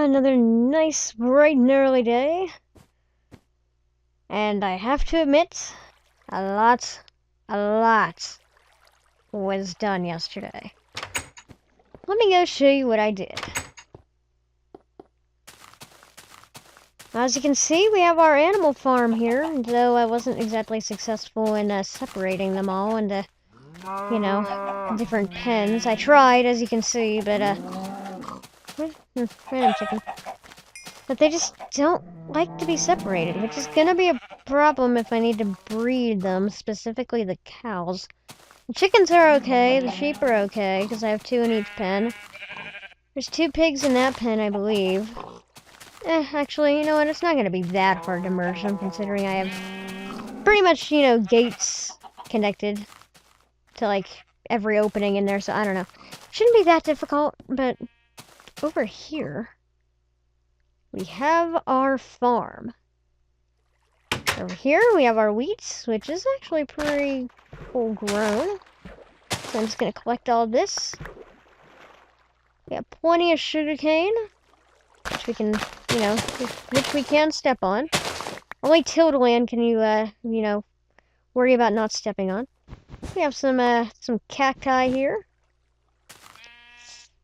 Another nice, bright and early day. And I have to admit, a lot was done yesterday. Let me go show you what I did. As you can see, we have our animal farm here, though I wasn't exactly successful in separating them all into, different pens. I tried, as you can see, but, random chicken. But they just don't like to be separated, which is gonna be a problem if I need to breed them, specifically the cows. The chickens are okay, the sheep are okay, because I have 2 in each pen. There's 2 pigs in that pen, I believe. Actually, you know what, it's not gonna be that hard to merge them, considering I have pretty much, gates connected to, like, every opening in there, so I don't know. Shouldn't be that difficult, but over here, we have our farm. Over here, we have our wheat, which is actually pretty full grown. So I'm just gonna collect all this. We have plenty of sugarcane, which we can, which we can step on. Only tilled land can you, worry about not stepping on. We have some cacti here.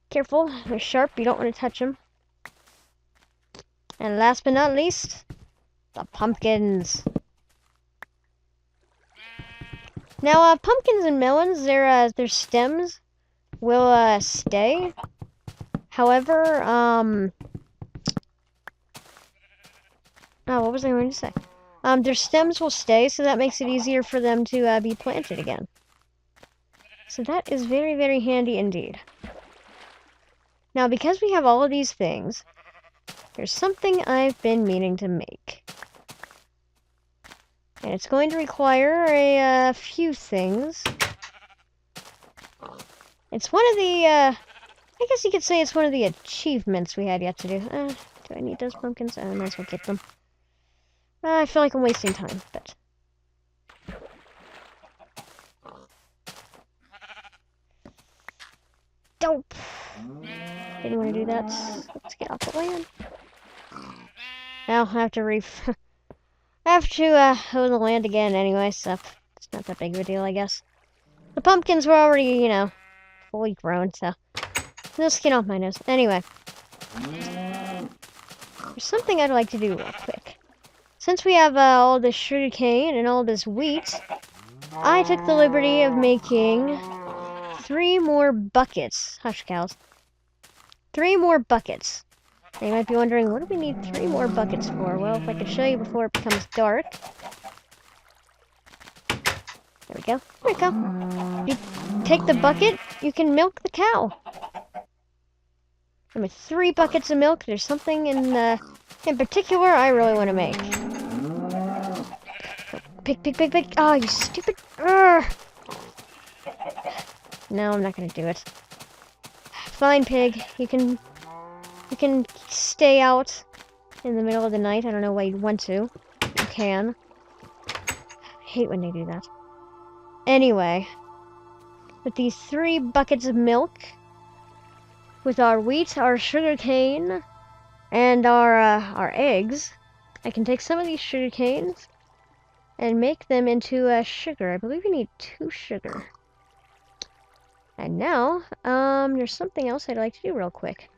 Careful, they're sharp, you don't want to touch them. And last but not least, the pumpkins. Now, pumpkins and melons, their stems will, stay. However, oh, what was I going to say? Their stems will stay, so that makes it easier for them to, be planted again. So that is very, very handy indeed. Now, because we have all of these things, there's something I've been meaning to make. And it's going to require a few things. It's one of the, I guess you could say it's one of the achievements we had yet to do. Do I need those pumpkins? I might as well get them. I feel like I'm wasting time, but... Dope! Didn't want to do that. Let's get off the land. Now I have to hoe the land again anyway, so it's not that big of a deal, I guess. The pumpkins were already, fully grown, so no skin off my nose. Anyway, there's something I'd like to do real quick. Since we have all this sugarcane and all this wheat, I took the liberty of making 3 more buckets. Hush, cows. 3 more buckets. Now you might be wondering, what do we need 3 more buckets for? Well, if I could show you before it becomes dark. There we go. There we go. You take the bucket, you can milk the cow. And with 3 buckets of milk, there's something in particular I really want to make. Pick. Oh, you stupid. Urgh. No, I'm not going to do it. Fine, pig. You can stay out in the middle of the night. I don't know why you'd want to. You can. I hate when they do that. Anyway, with these 3 buckets of milk, with our wheat, our sugarcane, and our eggs, I can take some of these sugarcanes and make them into sugar. I believe we need 2 sugar. And now, there's something else I'd like to do real quick.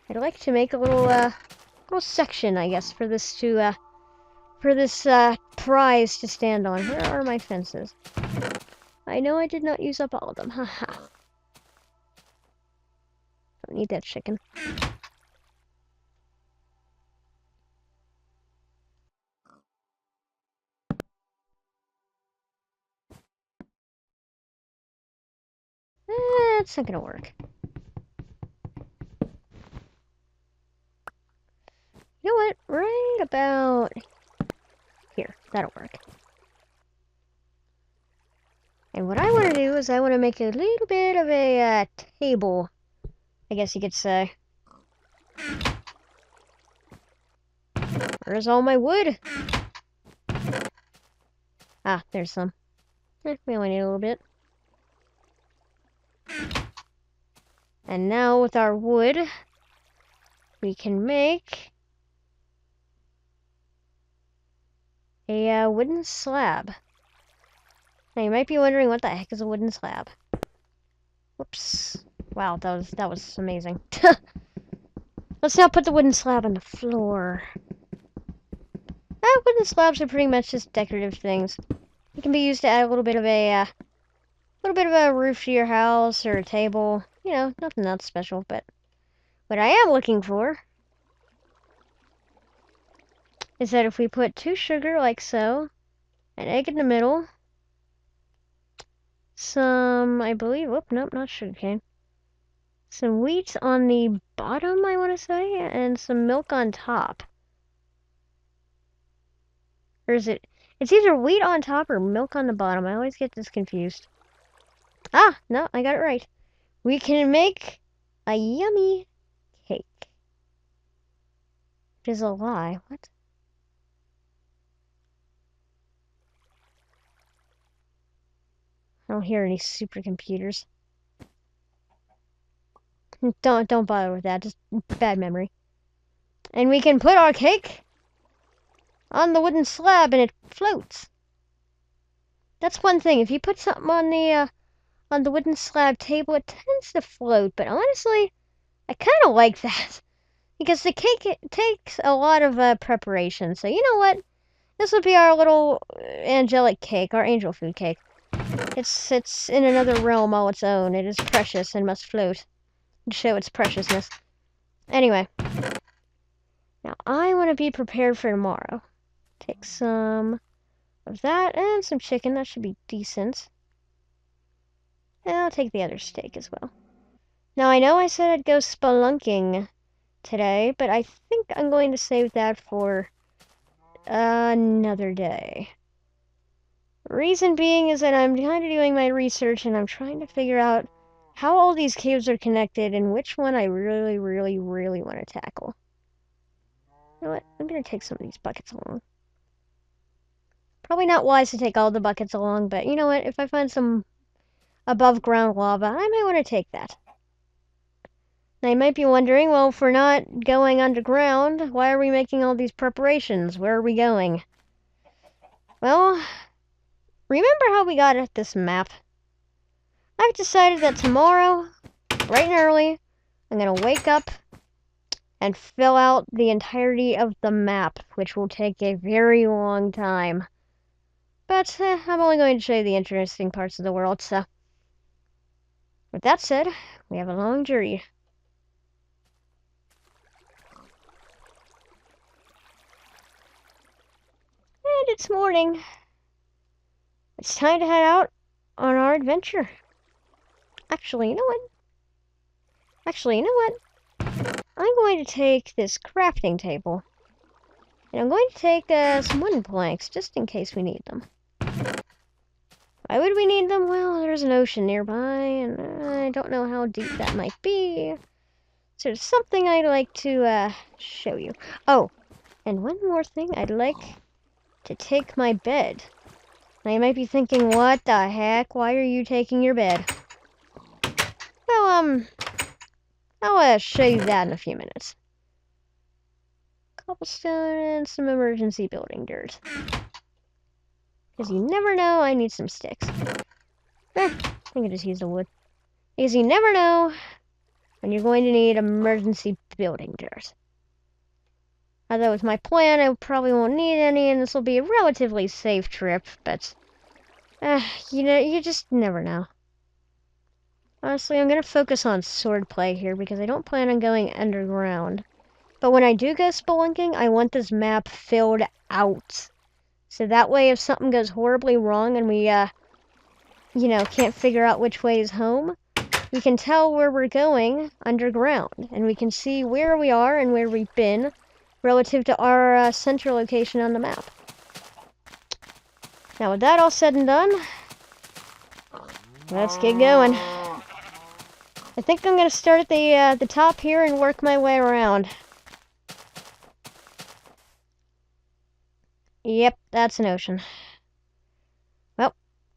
I'd like to make a little section, I guess, for this prize to stand on. Where are my fences? I know I did not use up all of them. Haha. Don't need that chicken. It's not gonna work. You know what? Right about here. That'll work. And what I want to do is I want to make a little bit of a table, I guess you could say. Where's all my wood? Ah, there's some. We only need a little bit. And now with our wood, we can make a wooden slab. Now you might be wondering what the heck is a wooden slab. Whoops. Wow, that was amazing. Let's now put the wooden slab on the floor. Wooden slabs are pretty much just decorative things. It can be used to add a little bit of a roof to your house or a table. You know, nothing that special, but what I am looking for is that if we put 2 sugar like so, an egg in the middle, some, I believe, whoop, nope, not sugarcane. Some wheat on the bottom, I want to say, and some milk on top. Or is it? It's either wheat on top or milk on the bottom. I always get this confused. Ah, no, I got it right. We can make a yummy cake. Which is a lie. What? I don't hear any supercomputers. Don't bother with that. Just bad memory. And we can put our cake on the wooden slab and it floats. That's one thing. If you put something on the wooden slab table, it tends to float. But honestly, I kind of like that because the cake takes a lot of preparation. So you know what? This will be our little angelic cake, our angel food cake. It's in another realm all its own. It is precious and must float to show its preciousness. Anyway, now I want to be prepared for tomorrow. Take some of that and some chicken. That should be decent. And I'll take the other steak as well. Now I know I said I'd go spelunking today, but I think I'm going to save that for another day. Reason being is that I'm kind of doing my research and I'm trying to figure out how all these caves are connected and which one I really, really, really want to tackle. You know what? I'm going to take some of these buckets along. Probably not wise to take all the buckets along, but you know what? If I find some above ground lava, I might want to take that. Now you might be wondering, well, if we're not going underground, why are we making all these preparations? Where are we going? Well, remember how we got at this map? I've decided that tomorrow, bright and early, I'm going to wake up and fill out the entirety of the map, which will take a very long time. But I'm only going to show you the interesting parts of the world, so. With that said, we have a long journey. And it's morning. It's time to head out on our adventure. Actually, you know what? I'm going to take this crafting table. And I'm going to take some wooden planks, just in case we need them. Why would we need them? Well, there's an ocean nearby, and I don't know how deep that might be. So there's something I'd like to show you. Oh, and one more thing. I'd like to take my bed. Now you might be thinking, what the heck? Why are you taking your bed? Well, I'll show you that in a few minutes. Cobblestone and some emergency building dirt. Because you never know, I need some sticks. I can just use the wood. Because you never know when you're going to need emergency building dirt. Although with my plan, I probably won't need any, and this will be a relatively safe trip, but you know, you just never know. Honestly, I'm going to focus on swordplay here because I don't plan on going underground. But when I do go spelunking, I want this map filled out. So that way, if something goes horribly wrong and we, you know, can't figure out which way is home, we can tell where we're going underground. And we can see where we are and where we've been relative to our center location on the map. Now, with that all said and done, let's get going. I think I'm going to start at the top here and work my way around. Yep, that's an ocean. Well,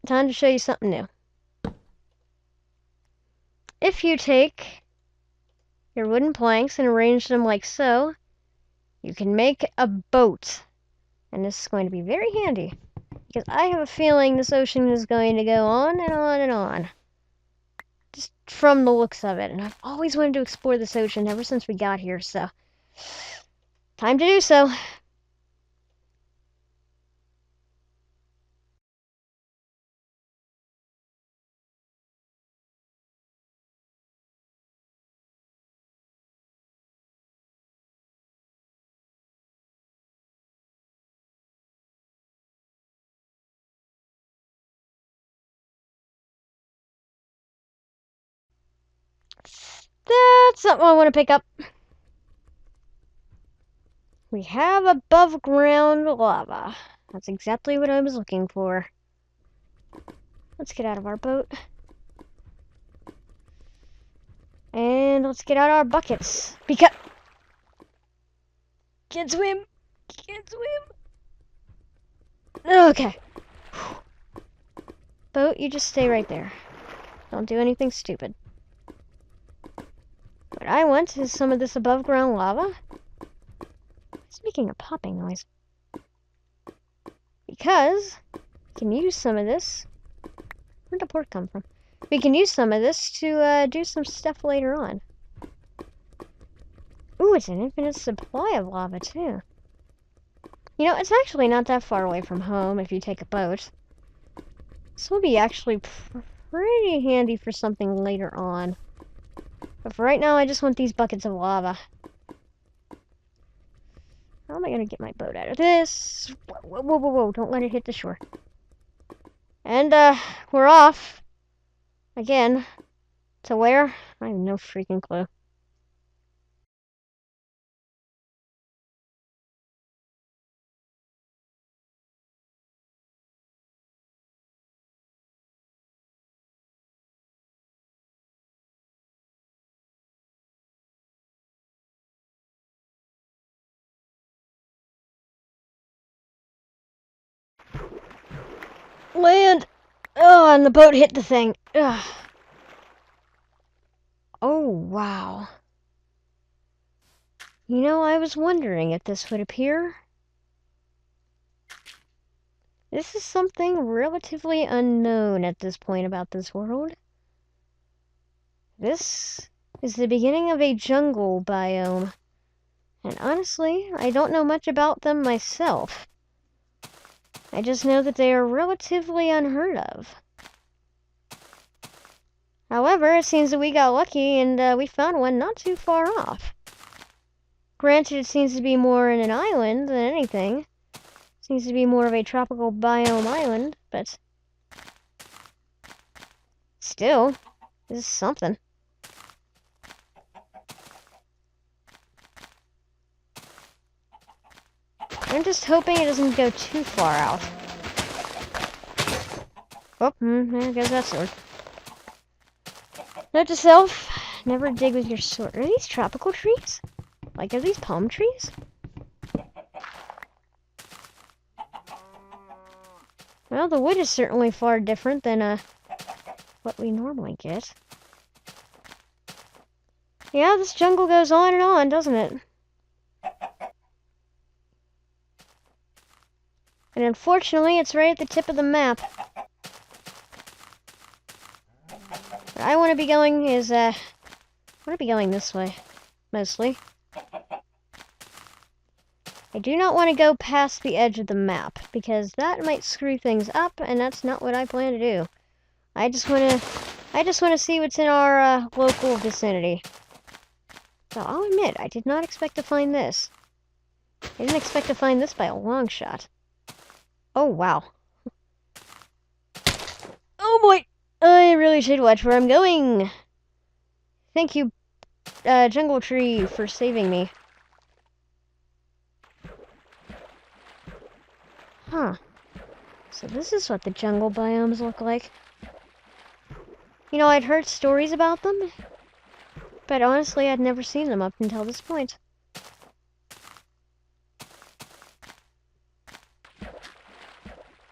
time to show you something new. If you take your wooden planks and arrange them like so, you can make a boat. And this is going to be very handy, because I have a feeling this ocean is going to go on and on and on. Just from the looks of it. And I've always wanted to explore this ocean ever since we got here, so time to do so. That's something I want to pick up. We have above ground lava. That's exactly what I was looking for. Let's get out of our boat. And let's get out our buckets. Because... Can't swim! Can't swim! Okay. Boat, you just stay right there. Don't do anything stupid. What I want is some of this above ground lava. It's making a popping noise. Because we can use some of this. Where'd the port come from? We can use some of this to do some stuff later on. Ooh, it's an infinite supply of lava too. You know, it's actually not that far away from home if you take a boat. This will be actually pretty handy for something later on. But for right now, I just want these buckets of lava. How am I gonna get my boat out of this? Whoa, whoa, whoa, whoa, don't let it hit the shore. And, we're off. Again. To where? I have no freaking clue. Land! Oh, and the boat hit the thing. Ugh. Oh, wow. You know, I was wondering if this would appear. This is something relatively unknown at this point about this world. This is the beginning of a jungle biome. And honestly, I don't know much about them myself. I just know that they are relatively unheard of. However, it seems that we got lucky and we found one not too far off. Granted, it seems to be more in an island than anything. Seems to be more of a tropical biome island, but still, this is something. I'm just hoping it doesn't go too far out. Oh, there goes that sword. Note to self, never dig with your sword. Are these tropical trees? Like, are these palm trees? Well, the wood is certainly far different than, what we normally get. Yeah, this jungle goes on and on, doesn't it? And unfortunately, it's right at the tip of the map. Where I want to be going is, I want to be going this way, mostly. I do not want to go past the edge of the map, because that might screw things up, and that's not what I plan to do. I just want to see what's in our, local vicinity. So I'll admit, I did not expect to find this. I didn't expect to find this by a long shot. Oh, wow. Oh boy! I really should watch where I'm going. Thank you, Jungle Tree, for saving me. Huh. So this is what the jungle biomes look like. You know, I'd heard stories about them, but honestly, I'd never seen them up until this point.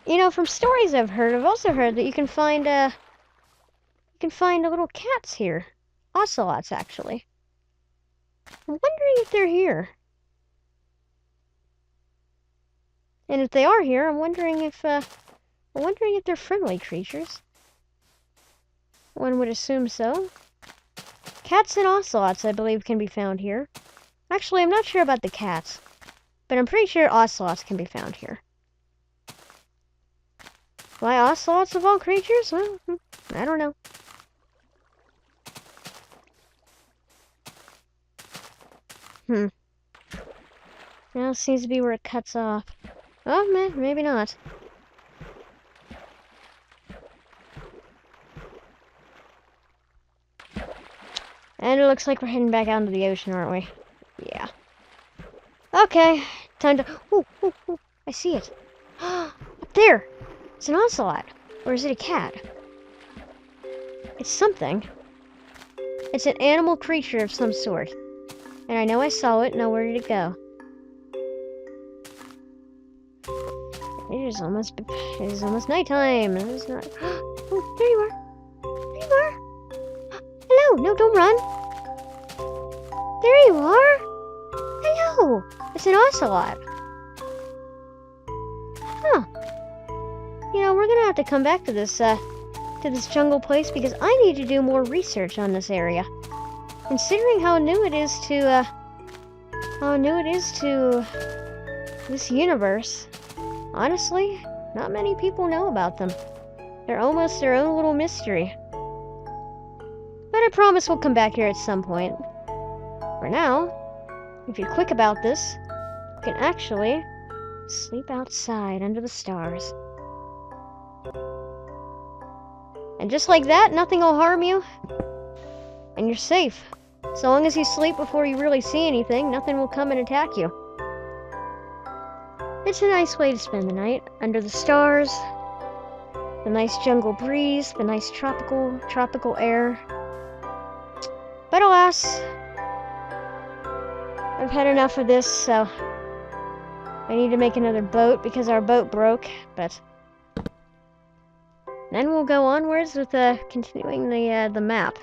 You know, from stories I've also heard that you can find little cats here. Ocelots, actually. I'm wondering if they're here. And if they are here, I'm wondering if they're friendly creatures. One would assume so. Cats and ocelots, I believe, can be found here. Actually, I'm not sure about the cats, but I'm pretty sure ocelots can be found here. Why ocelots of all creatures? Well, I don't know. Now seems to be where it cuts off. Oh, man, maybe not. And it looks like we're heading back out into the ocean, aren't we? Yeah. Okay, time to... Ooh, ooh, ooh, I see it. Up there! It's an ocelot. Or is it a cat? It's something. It's an animal creature of some sort. And I know I saw it. Now where did it go? It is almost nighttime. It is not... Oh, there you are. There you are. Hello! No, don't run. There you are. Hello! It's an ocelot. Huh. You know, we're gonna have to come back to this jungle place because I need to do more research on this area. Considering how new it is to this universe, honestly, not many people know about them. They're almost their own little mystery. But I promise we'll come back here at some point. For now, if you're quick about this, you can actually sleep outside under the stars. And just like that, nothing will harm you. And you're safe. So long as you sleep before you really see anything, nothing will come and attack you. It's a nice way to spend the night, under the stars, the nice jungle breeze, the nice tropical air. But alas, I've had enough of this, so I need to make another boat because our boat broke, but then we'll go onwards with continuing the map.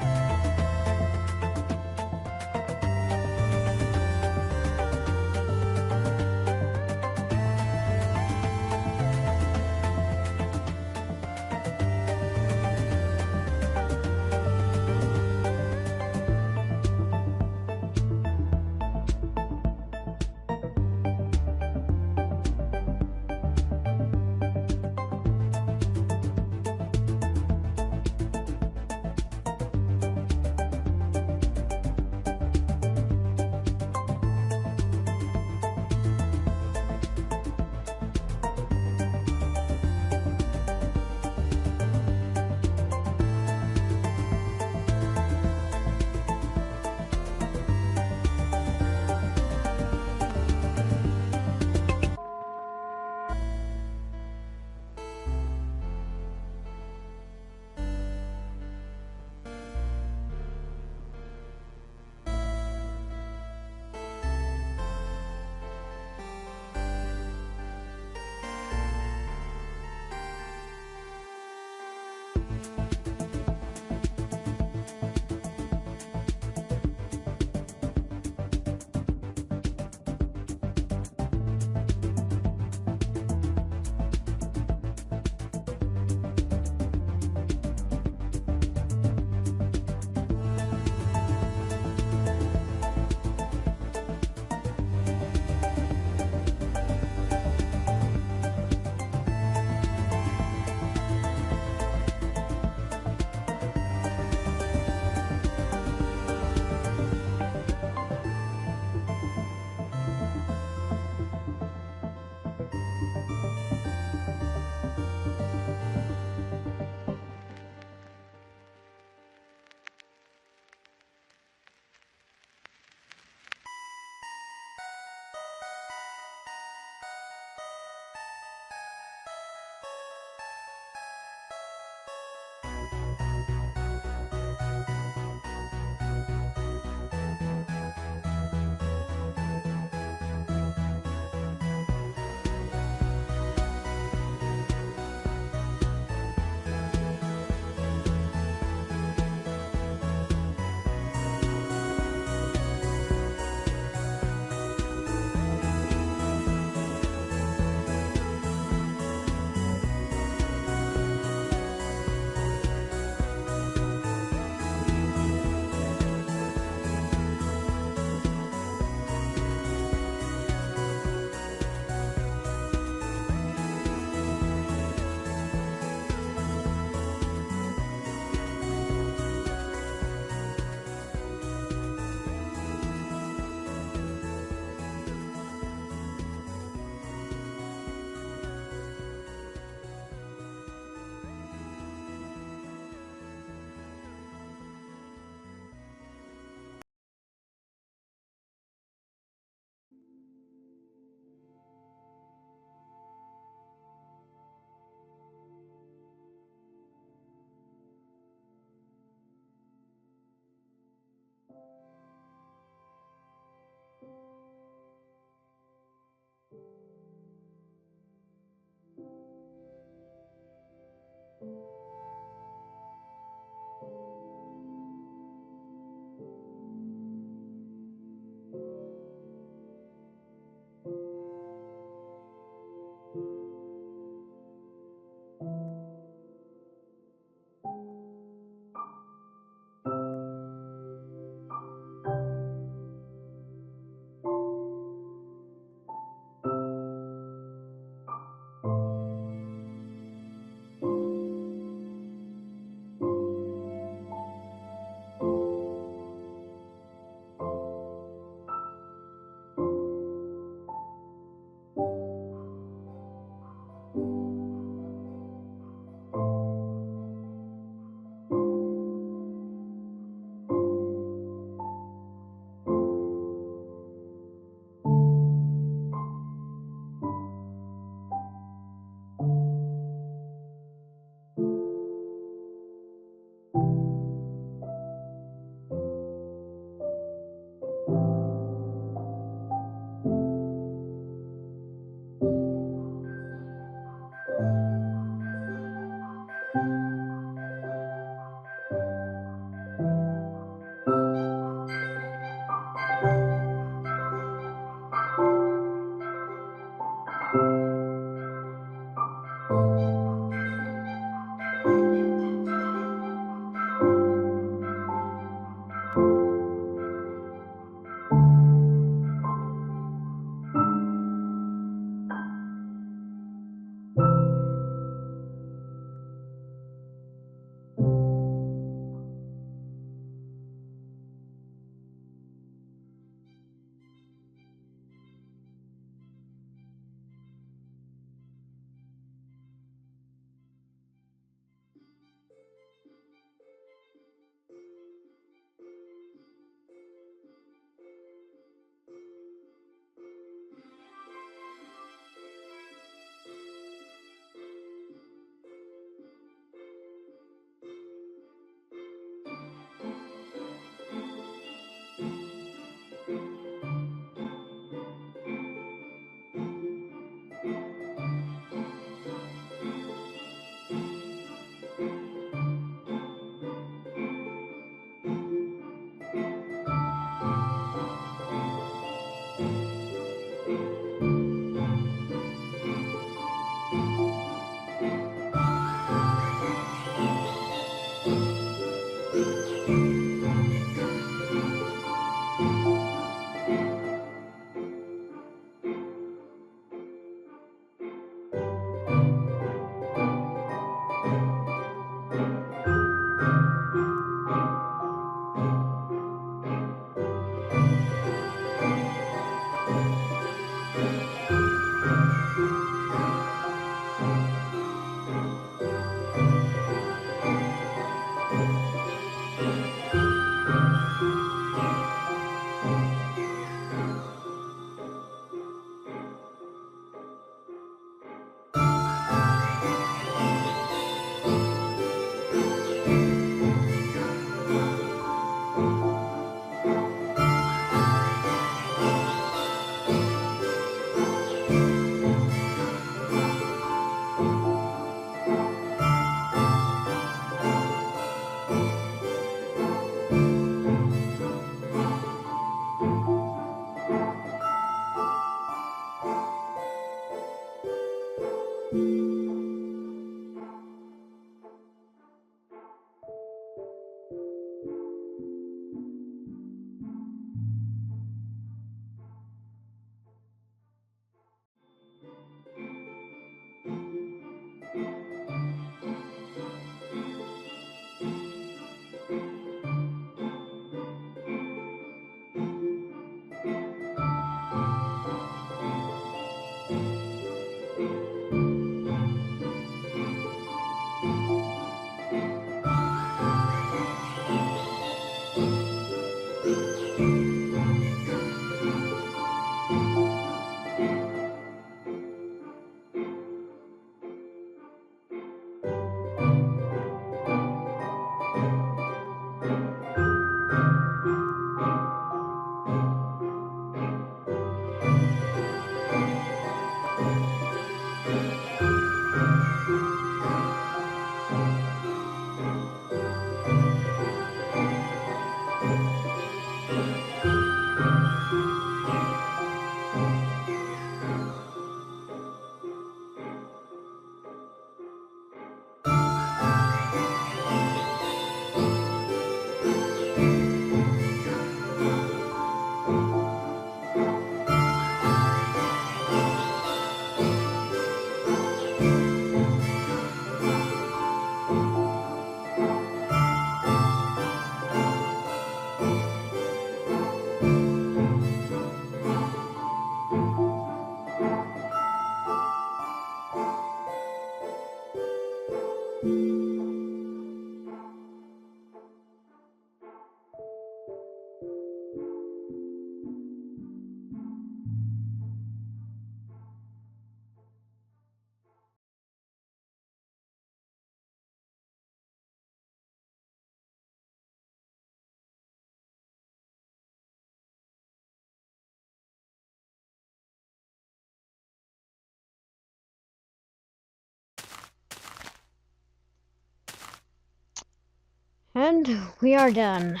And we are done.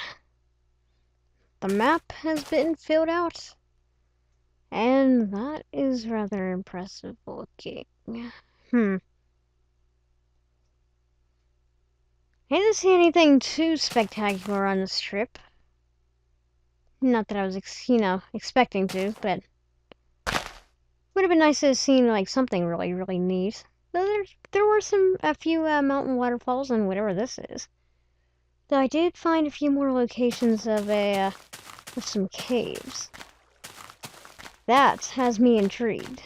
The map has been filled out, and that is rather impressive looking. I didn't see anything too spectacular on this trip. Not that I was, expecting to, but would have been nice to have seen like something really, really neat. Though there were a few mountain waterfalls and whatever this is. Though I did find a few more locations of some caves. That has me intrigued.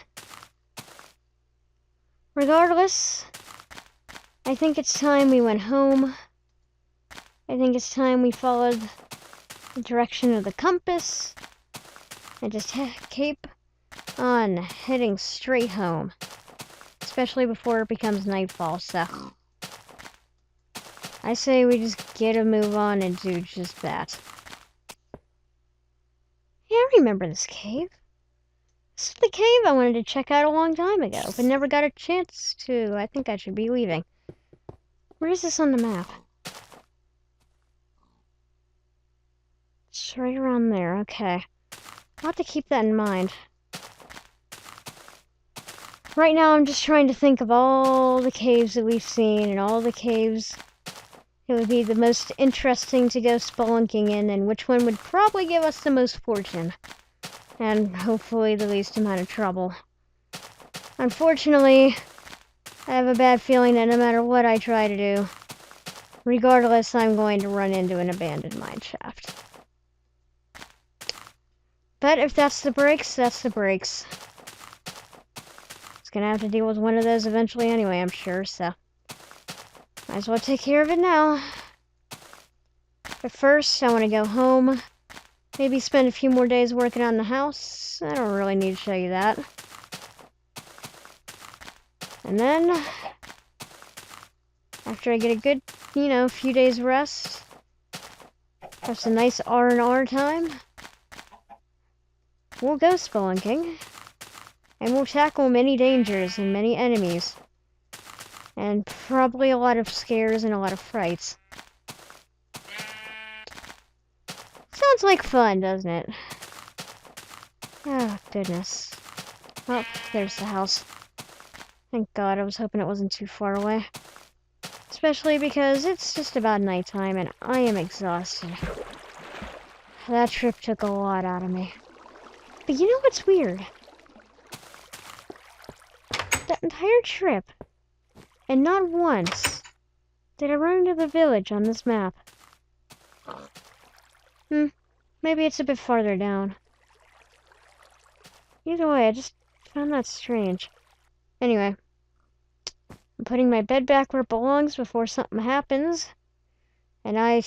Regardless, I think it's time we went home. I think it's time we followed the direction of the compass and just keep on heading straight home. Especially before it becomes nightfall, so I say we just get a move on and do just that. Yeah, I remember this cave. This is the cave I wanted to check out a long time ago, but never got a chance to. I think I should be leaving. Where is this on the map? It's right around there, okay. I'll have to keep that in mind. Right now I'm just trying to think of all the caves that we've seen and all the caves it would be the most interesting to go spelunking in, and which one would probably give us the most fortune. And hopefully the least amount of trouble. Unfortunately, I have a bad feeling that no matter what I try to do, regardless, I'm going to run into an abandoned mine shaft. But if that's the breaks, that's the breaks. It's gonna have to deal with one of those eventually anyway, I'm sure, so might as well take care of it now. But first, I want to go home. Maybe spend a few more days working on the house. I don't really need to show you that. And then, after I get a good, few days rest, have some nice R&R time, we'll go spelunking. And we'll tackle many dangers and many enemies. And probably a lot of scares and a lot of frights. Sounds like fun, doesn't it? Oh, goodness. Oh, there's the house. Thank God, I was hoping it wasn't too far away. Especially because it's just about nighttime and I am exhausted. That trip took a lot out of me. But you know what's weird? That entire trip, and not once did I run into the village on this map. Maybe it's a bit farther down. Either way, I just found that strange. Anyway, I'm putting my bed back where it belongs before something happens, and I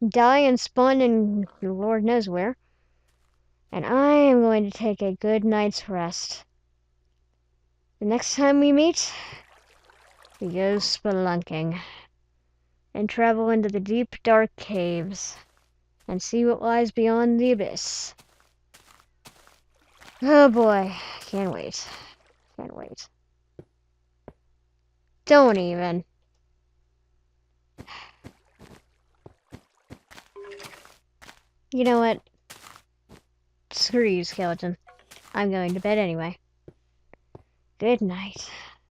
die and spawn in Lord knows where. And I am going to take a good night's rest. The next time we meet, we go spelunking and travel into the deep, dark caves and see what lies beyond the abyss. Oh boy, can't wait. Can't wait. Don't even. You know what? Screw you, skeleton. I'm going to bed anyway. Good night.